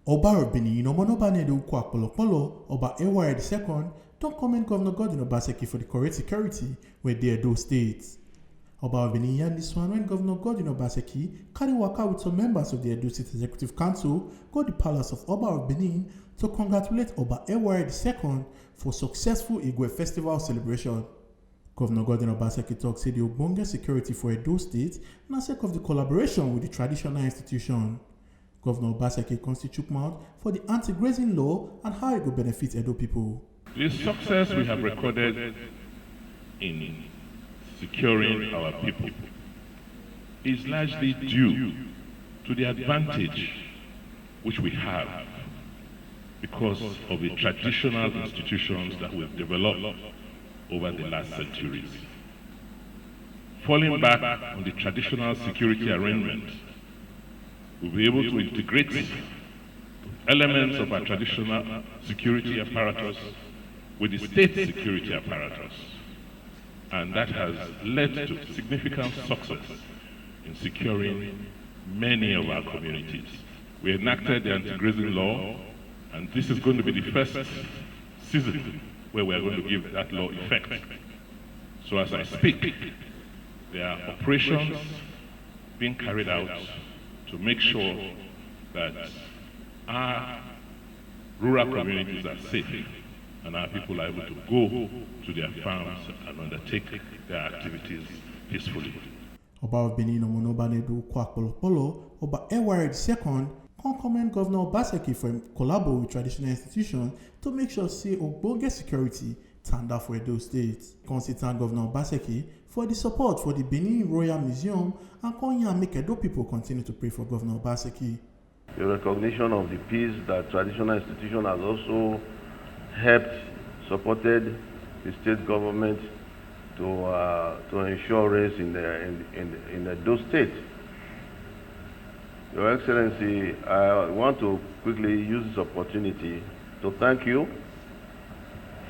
Oba of Benin, Omonobane de Ukwa Polopolo, Oba Ewere II, don't commend Governor Godwin Obaseki for the correct security where they do states. Oba of Benin yarn this one when Governor Godwin Obaseki carry waka with some members of the Edo State Executive Council go the palace of Oba of Benin to congratulate Oba Ewere II for successful Ewere festival celebration. Governor Godwin Obaseki talk say the ogbonge security for Edo State na sake of the collaboration with the traditional institution. Governor Obaseki constitute mouth for the anti-grazing law and how it will benefit Edo people. The success we have recorded in securing our people is largely due to the advantage which we have because of the traditional institutions that we've developed over the last centuries. Falling back on the traditional security arrangement, we'll be able to integrate elements of our traditional security apparatus with the state security apparatus. And that has led to significant success in securing many of our communities. We enacted the anti-grazing law, and this is going to be the first season where we are going to give that law effect. So as I speak, there are operations being carried out to make sure that our rural communities are safe and our people are able to go to their farms and undertake their activities peacefully. Oba of Benin Omonobanedu Kwakpolopolo, Oba Ewere II, can commend Governor Obaseki for collaborating with traditional institutions to make sure say ogbonge security turned out for Edo State. Consider Governor Obaseki for the support for the Benin Royal Museum and can make Edo people continue to pray for Governor Obaseki. The recognition of the peace that traditional institution has also helped, supported the state government to ensure race in the Edo State. Your Excellency, I want to quickly use this opportunity to thank you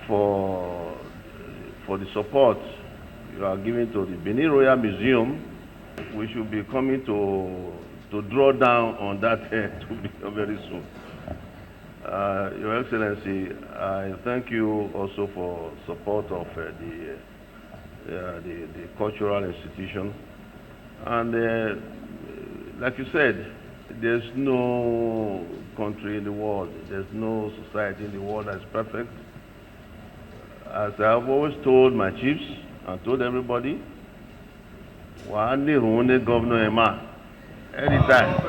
for the support you are giving to the Benin Royal Museum. We should be coming to draw down on that very soon. Your Excellency, I thank you also for support of the cultural institution. And like you said, there's no country in the world, there's no society in the world that's perfect. As I've always told my chiefs and told everybody, Governor Emma, anytime.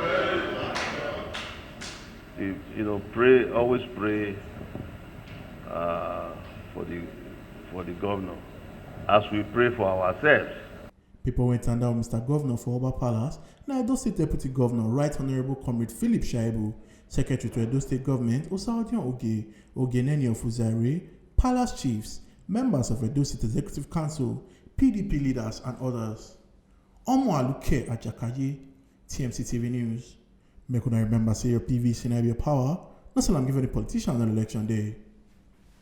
Pray, always pray for the governor, as we pray for ourselves. People went under Mr. Governor for Oba Palace, now Edo State Deputy Governor, Right Honorable Comrade Philip Shaibu, Secretary to Edo State Government, Ogie, Ogie of Ewere, Palace Chiefs, members of Edo State Executive Council, PDP leaders, and others. Omo Aluke Ajakaye, TMC TV News. Make una remember say your PVC and your power, not so I'm giving the politicians on election day.